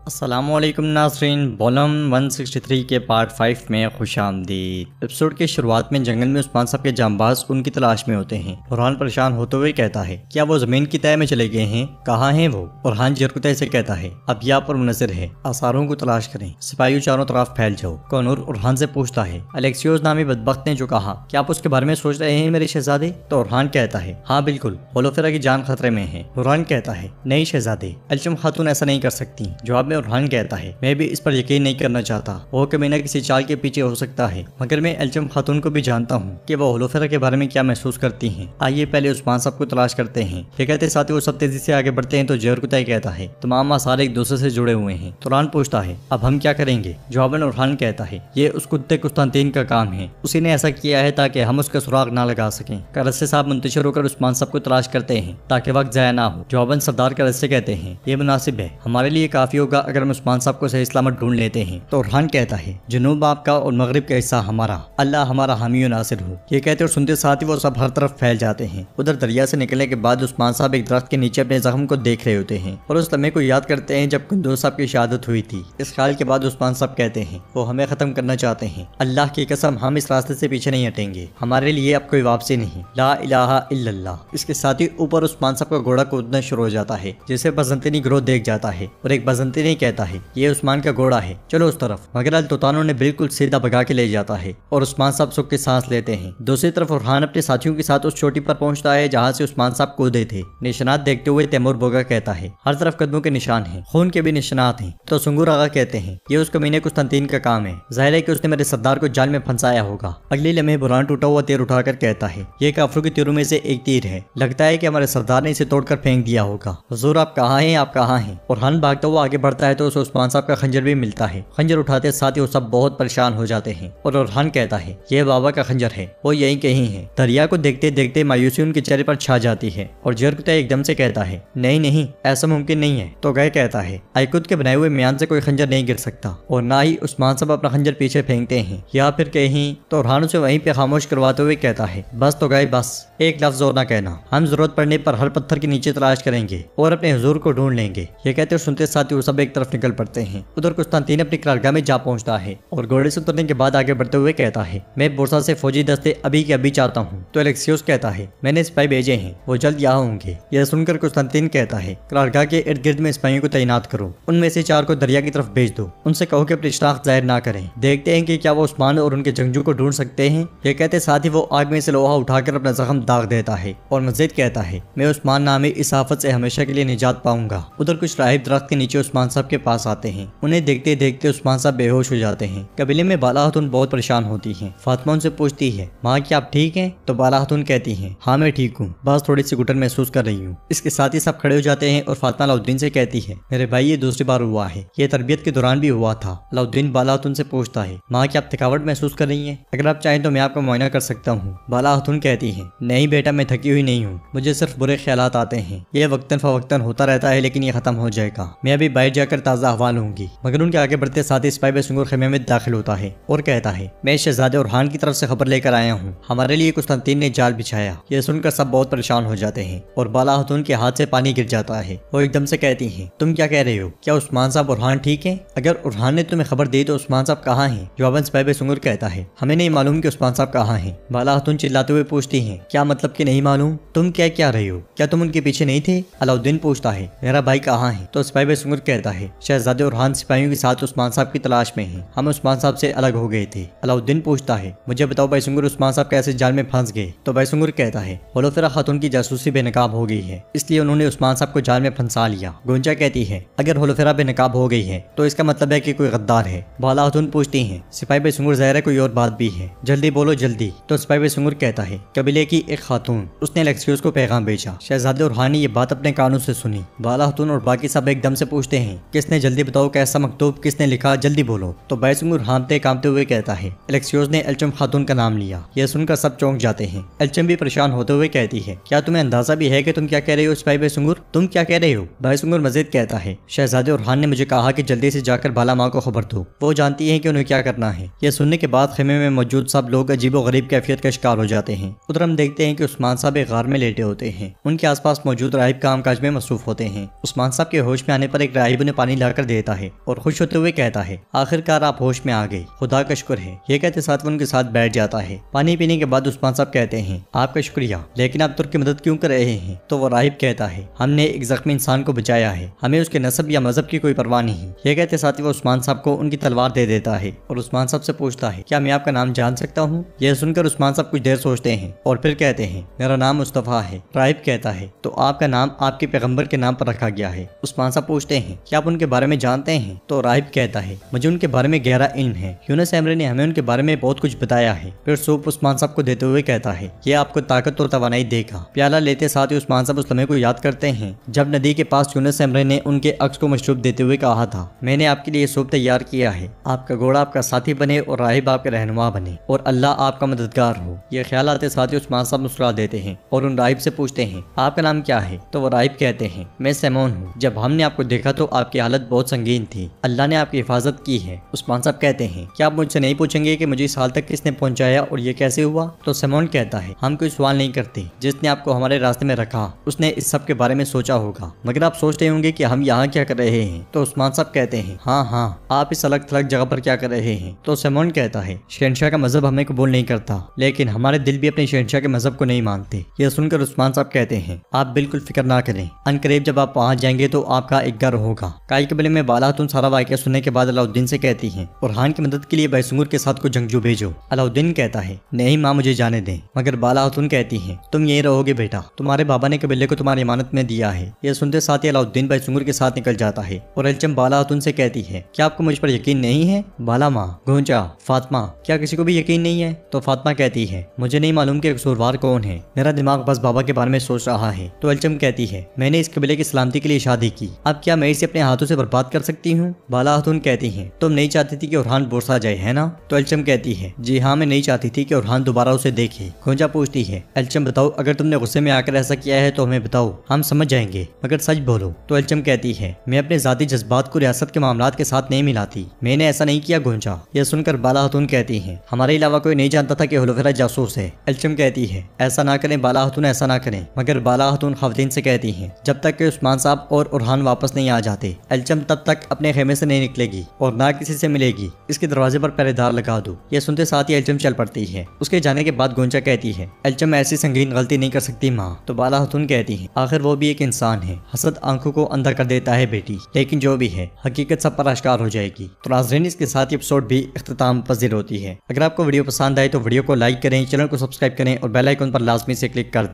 अस्सलामुअलैकुम नाज़रीन, वॉल्यूम 163 के पार्ट 5 में खुशामदीद। एपिसोड के शुरुआत में जंगल में उस्मान साहब के जांबाज उनकी तलाश में होते हैं। बुरहान परेशान होते हुए कहता है, क्या वो जमीन की तह में चले गए हैं? कहाँ हैं वो? बुरहान जरकुतै से कहता है, अब यहाँ पर मुनज़र है, आसारों को तलाश करें, सिपाहियों चारों तरफ फैल जाओ। कॉनूर बुरहान से पूछता है, अलेक्सियोस नामी बदबख्त ने जो कहा, क्या आप उसके बारे में सोच रहे हैं मेरे शहजादे? तो बुरहान कहता है, हाँ बिल्कुल, होलोफेरा की जान खतरे में है। बुरहान कहता है, नहीं शहजादे, अल्चम खातून ऐसा नहीं कर सकती। जवाब में बुरहान कहता है, मैं भी इस पर यकीन नहीं करना चाहता। वो कमीना किसी चाल के पीछे हो सकता है, मगर मैं एल्चम खातून को भी जानता हूँ कि वो होलोफेरा के बारे में क्या महसूस करती हैं। आइए पहले उस्मान साहब को तलाश करते हैं। ये कहते साथ ही वो सब तेजी से आगे बढ़ते हैं तो जरकुतै कहता है, तमाम आसार एक दूसरे से जुड़े हुए हैं। तुरान पूछता है, अब हम क्या करेंगे? जवाब में बुरहान कहता है, ये उस कुत्ते कुस्तानतीन का काम है, उसी ने ऐसा किया है ताकि हम उसका सुराग ना लगा सकें। करस्से साहब मुंतशिर होकर उस्मान साहब को तलाश करते हैं ताकि वक्त जाया ना हो। जवाबन सरदार करस्से कहते हैं, ये मुनासिब है, हमारे लिए काफी होगा अगर हम उस्मान साहब को सही सलामत ढूंढ लेते हैं। तो बुरहान कहता है, जनूब आपका और मगरिब का हिस्सा हमारा, अल्लाह हमारा हामी और नासिर हो। ये कहते और सुनते साथ ही वो सब हर तरफ फैल जाते हैं। उधर दरिया से निकलने के बाद उस्मान साहब एक दरख्त के नीचे अपने जख्म को देख रहे होते हैं और उस लम्हे को याद करते हैं जब कुंदूज साहब की शहादत हुई थी। इस ख्याल के बाद उस्मान साहब कहते हैं, वो हमें खत्म करना चाहते हैं, अल्लाह की कसम हम इस रास्ते से पीछे नहीं हटेंगे, हमारे लिए अब कोई वापसी नहीं, ला इलाहा इल्लल्लाह। इसके साथ ही ऊपर उस्मान साहब का घोड़ा कूदना शुरू हो जाता है, जिसे बजंतनी ग्रोह देख जाता है और एक बजंतनी कहता है, ये उस्मान का घोड़ा है, चलो उस तरफ। मगर अल तुतानो ने बिल्कुल सीधा भगा के ले जाता है और उस्मान साहब सुख की सांस लेते हैं। दूसरी तरफ बुरहान अपने साथियों के साथ उस चोटी पर पहुंचता है जहां से उस्मान साहब कूदे थे। निशानात देखते हुए तैमूर बोगा कहता है, हर तरफ कदमों के निशान हैं, खून के भी निशानात हैं। तो सुंगूर आगा कहते हैं, ये उस कमीने कुस्तानतीन का काम है, जाहिर है कि उसने मेरे सरदार को जाल में फंसाया होगा। अगले लम्हे बुरहान टूटा हुआ तीर उठाकर कहता है, ये काफिरों के तीरों में से एक तीर है, लगता है कि हमारे सरदार ने इसे तोड़कर फेंक दिया होगा। हुजूर आप कहाँ हैं, आप कहाँ हैं? बुरहान भागता हुआ आगे बढ़ता है तो उसे उस्मान साहब का खंजर भी मिलता है। खंजर उठाते साथ ही वो सब बहुत परेशान हो जाते हैं और बुरहान कहता है, ये बाबा का खंजर है, वो यहीं कहीं है। दरिया को देखते देखते मायूसी उनके चेहरे पर छा जाती है और जरकुतै एकदम से कहता है, नहीं नहीं, ऐसा मुमकिन नहीं है। तो गए कहता है, आइकुद के बनाए हुए म्यान से कोई खंजर नहीं गिर सकता और ना ही उस्मान साहब अपना खंजर पीछे फेंकते हैं या फिर कहीं। तो बुरहान उसे वहीं पे खामोश करवाते हुए कहता है, बस तो गए, बस एक लफ्ज और ना कहना, हम जरूरत पड़ने पर हर पत्थर के नीचे तलाश करेंगे और अपने हुजूर को ढूंढ लेंगे। ये कहते और सुनते साथ ही वो सब एक तरफ निकल पड़ते हैं। उधर कुस्तानतीन अपनी करारगाह में जा पहुंचता है और घोड़े से उतरने के बाद आगे बढ़ते हुए कहता है, मैं बोरसा से फौजी दस्ते अभी के अभी चाहता हूँ। तो एलेक्सियोस कहता है, मैंने सिपाही भेजे हैं, वो जल्द यहाँ होंगे। यह सुनकर कुस्तानतीन कहता है, करारगाह के इर्द गिर्द में सिपाहियों को तैनात करो, उनमें से 4 को दरिया की तरफ भेज दो, उनसे कहो कि अपनी शनाख्त जाहिर ना करें, देखते हैं कि क्या वो उस्मान और उनके जंगजू को ढूंढ सकते हैं। ये कहते साथ ही वो आग में से लोहा उठाकर अपना जख्म दाग देता है और मजीद कहता है, मैं उस्मान नामी इस आफत से हमेशा के लिए निजात पाऊंगा। उधर कुछ राहिब दरख्त के नीचे उस्मान साहब के पास आते हैं, उन्हें देखते देखते उस्मान साहब बेहोश हो जाते हैं। कबीले में बाला खातून बहुत परेशान होती हैं। फातिमा उनसे पूछती है, माँ क्या आप ठीक हैं? तो बाला खातून कहती हैं, हाँ मैं ठीक हूँ, बस थोड़ी सी घुटन महसूस कर रही हूँ। इसके साथ ही सब खड़े हो जाते हैं और फातिमा अलाउद्दीन से कहती है, मेरे भाई ये दूसरी बार हुआ है, ये तरबियत के दौरान भी हुआ था। अलाउद्दीन बाला खातून से पूछता है, माँ क्या आप थकावट महसूस कर रही हैं? अगर आप चाहें तो मैं आपका मुआयना कर सकता हूँ। बाला खातून कहती है, नहीं बेटा मैं थकी हुई नहीं हूँ, मुझे सिर्फ बुरे ख्यालात आते हैं, ये वक्तन फवक्तन होता रहता है लेकिन ये खत्म हो जाएगा, मैं अभी बाहर जाकर ताज़ा अहवाल लूंगी। मगर उनके आगे बढ़ते साथ ही सिपाही बेसुंगूर खेमे में दाखिल होता है और कहता है, मैं शहजादे बुरहान की तरफ से खबर लेकर आया हूँ, हमारे लिए कुस्तानतीन ने जाल बिछाया। यह सुनकर सब बहुत परेशान हो जाते हैं और बाला खातून के हाथ से पानी गिर जाता है। वो एकदम से कहती हैं, तुम क्या कह रहे हो? क्या उस्मान साहब बुरहान ठीक है? अगर बुरहान ने तुम्हें खबर दी तो उस्मान साहब कहाँ हैं? जवाबन सिपाही बेसुंगूर कहता है, हमें नहीं मालूम कि उस्मान साहब कहाँ हैं। बाला खातून चिल्लाते हुए पूछती हैं, क्या मतलब कि नहीं मालूम? तुम क्या क्या रहे हो? क्या तुम उनके पीछे नहीं थे? अलाउद्दीन पूछता है, मेरा भाई कहाँ है? तो सिपाही बेसुंगूर कहता है, शहजादे बुरहान सिपाहियों के साथ उस्मान साहब की तलाश में हैं, हम उस्मान साहब से अलग हो गए थे। अलाउद्दीन पूछता है, मुझे बताओ बेसुंगूर उस्मान साहब कैसे जाल में फंस गए? तो बेसुंगूर कहता है, होलोफेरा खातून की जासूसी बेनकाब हो गई है, इसलिए उन्होंने उस्मान साहब को जाल में फंसा लिया। गोंजा कहती है, अगर होलोफेरा बेनकाब हो गई है तो इसका मतलब है कि कोई गद्दार है। बाला खातून पूछती है, सिपाही बेसुंगूर ज़ाहिर है कोई और बात भी है, जल्दी बोलो जल्दी। तो सिपाही बेसुंगूर कहता है, कबीले की एक खातून, उसने एलेक्सियोस को पैगाम भेजा। शहजादे बुरहान ने ये बात अपने कानों से सुनी। बाला खातून और बाकी सब एकदम से पूछते हैं, किसने? जल्दी बताओ कैसा मकतूब किसने लिखा, जल्दी बोलो। तो बेसुंगूर हांफते कांपते हुए कहता है, एलेक्सियोस ने एल्चम खातून का नाम लिया। यह सुनकर सब चौंक जाते हैं। एल्चम भी परेशान होते हुए कहती है, क्या तुम्हें अंदाजा भी है कि तुम क्या कह रहे हो सिपाही बेसुंगूर? तुम क्या कह रहे हो? बेसुंगूर मजीद कहता है, शहजादे बुरहान ने मुझे कहा कि जल्दी से जाकर बाला माँ को खबर दो, वो जानती है कि उन्हें क्या करना है। यह सुनने के बाद खेमे में मौजूद सब लोग अजीबो गरीब कैफियत का शिकार हो जाते हैं। उधर हम देखते हैं कि उस्मान साहब एक गार में लेटे होते हैं, उनके आसपास मौजूद राहिब कामकाज में मसरूफ होते हैं। उस्मान साहब के होश में आने पर एक राहिब उन्हें पानी लाकर देता है और खुश होते हुए कहता है, आखिरकार आप होश में आ गए, खुदा का शुक्र है। ये कहते साथ वो उनके साथ बैठ जाता है। पानी पीने के बाद उस्मान साहब कहते हैं, आपका शुक्रिया, लेकिन आप तुर्क की मदद क्यों कर रहे हैं? तो वो राहिब कहता है, हमने एक जख्मी इंसान को बचाया है, हमें उसके नस्ब या मजहब की कोई परवाह नहीं। ये कहते साथ ही वो उस्मान साहब को उनकी तलवार दे देता है और उस्मान साहब से पूछता है, क्या मैं आपका नाम जान सकता हूँ? यह सुनकर उस्मान साहब कुछ देर सोचते हैं और फिर कहते हैं, मेरा नाम मुस्तफ़ा है। राहिब कहता है, तो आपका नाम आपके पैगंबर के नाम पर रखा गया है। उस्मान साहब पूछते हैं, क्या आप उनके बारे में जानते हैं? तो राहिब कहता है, मुझे उनके बारे में गहरा इल्म है, यूनुस एमरी ने हमें उनके बारे में बहुत कुछ बताया है। फिर सूप उस्मान साहब को देते हुए कहता है, ये आपको ताकत और तवानाई देगा। प्याला लेते साथ ही उस्मान साहब उस लम्हे को याद करते हैं जब नदी के पास यूनुस एमरी ने उनके अक्स को मशरूब देते हुए कहा था, मैंने आपके लिए सूप तैयार किया है, आपका घोड़ा आपका साथी बने और राहिब आपके रहनुमा बने और अल्लाह आपका मददगार हो। ये ख्याल आते साथ ही उस्मान साहब मुस्कुरा देते हैं और उन राहिब से पूछते हैं, आपका नाम क्या है? तो वो राहिब कहते हैं, मैं सैमोन हूँ, जब हमने आपको देखा तो आपकी हालत बहुत संगीन थी, अल्लाह ने आपकी हिफाजत की है। उस्मान साहब कहते हैं, क्या आप मुझसे नहीं पूछेंगे कि मुझे इस हाल तक किसने पहुंचाया और ये कैसे हुआ? तो सैमोन कहता है, हम कोई सवाल नहीं करते, जिसने आपको हमारे रास्ते में रखा उसने इस सब के बारे में सोचा होगा, मगर आप सोचते होंगे कि हम यहाँ क्या कर रहे हैं। तो उस्मान साहब कहते हैं, हाँ, आप इस अलग थलग जगह पर क्या कर रहे हैं? तो सैमोन कहता है, शहंशाह का मजहब हमें कबूल नहीं करता, लेकिन हमारे दिल भी अपने शहंशाह के मजहब को नहीं मानते। यह सुनकर उस्मान साहब कहते हैं, आप बिल्कुल फिक्र ना करें, अनकरीब जब आप पहुंच जाएंगे तो आपका एक घर होगा। काई कबीले में बाला खातून सारा वाक़या सुनने के बाद अलाउद्दीन से कहती हैं, बुरहान की मदद के लिए बैसुंगुर के साथ को जंगजू भेजो। अलाउद्दीन कहता है, नहीं माँ, मुझे जाने दें। मगर बाला खातून कहती हैं, तुम यहीं रहोगे बेटा, तुम्हारे बाबा ने कबीले को तुम्हारी इमानत में दिया है। यह सुनते साथ ही अलाउद्दीन बैसुंगुर के साथ निकल जाता है और एल्चम बाला खातून से कहती है, क्या आपको मुझ पर यकीन नहीं है? बाला माँ, गोंचा, फातिमा, क्या किसी को भी यकीन नहीं है? तो फातिमा कहती है, मुझे नहीं मालूम कि कसूरवार कौन है, मेरा दिमाग बस बाबा के बारे में सोच रहा है। तो एल्चम कहती है, मैंने इस कबीले की सलामती के लिए शादी की, अब क्या मैं इसे अपने हाथों से बर्बाद कर सकती हूँ? बाला खातून कहती हैं, तुम नहीं चाहती थी कि उरहान बोरसा जाए, है ना? तो एल्चम कहती है, जी हाँ, मैं नहीं चाहती थी कि उरहान दोबारा उसे देखे। गोंजा पूछती है, एल्चम बताओ, अगर तुमने गुस्से में आकर ऐसा किया है तो हमें बताओ, हम समझ जाएंगे, मगर सच बोलो। तो एल्चम कहती है, मैं अपने जाती जज्बात को रियासत के मामलात के साथ नहीं मिलाती, मैंने ऐसा नहीं किया गोंजा। यह सुनकर बाला खातून कहती है, हमारे अलावा कोई नहीं जानता था कि हुलफरा जासूस है। एल्चम कहती है, ऐसा ना करें बाला खातून, ऐसा ना करें। मगर बाला खातून खवातीन से कहती हैं, जब तक कि उस्मान साहब और उरहान वापस नहीं आ जाते, एल्चम तब तक अपने खेमे से नहीं निकलेगी और ना किसी से मिलेगी, इसके दरवाजे पर पहरेदार लगा दो। यह सुनते साथ ही एल्चम चल पड़ती है। उसके जाने के बाद गोंचा कहती है, एल्चम ऐसी संगीन गलती नहीं कर सकती माँ। तो बाला खातून कहती है, आखिर वो भी एक इंसान है, हसद आंखों को अंधा कर देता है बेटी, लेकिन जो भी है हकीकत सब पर आश्कार हो जाएगी। तो नाज़रीन, इसके साथ ही एपिसोड भी इख्तिताम पजीर होती है। अगर आपको वीडियो पसंद आए तो वीडियो को लाइक करें, चैनल को सब्सक्राइब करें और बेल आइकन पर लाजमी से क्लिक कर दें।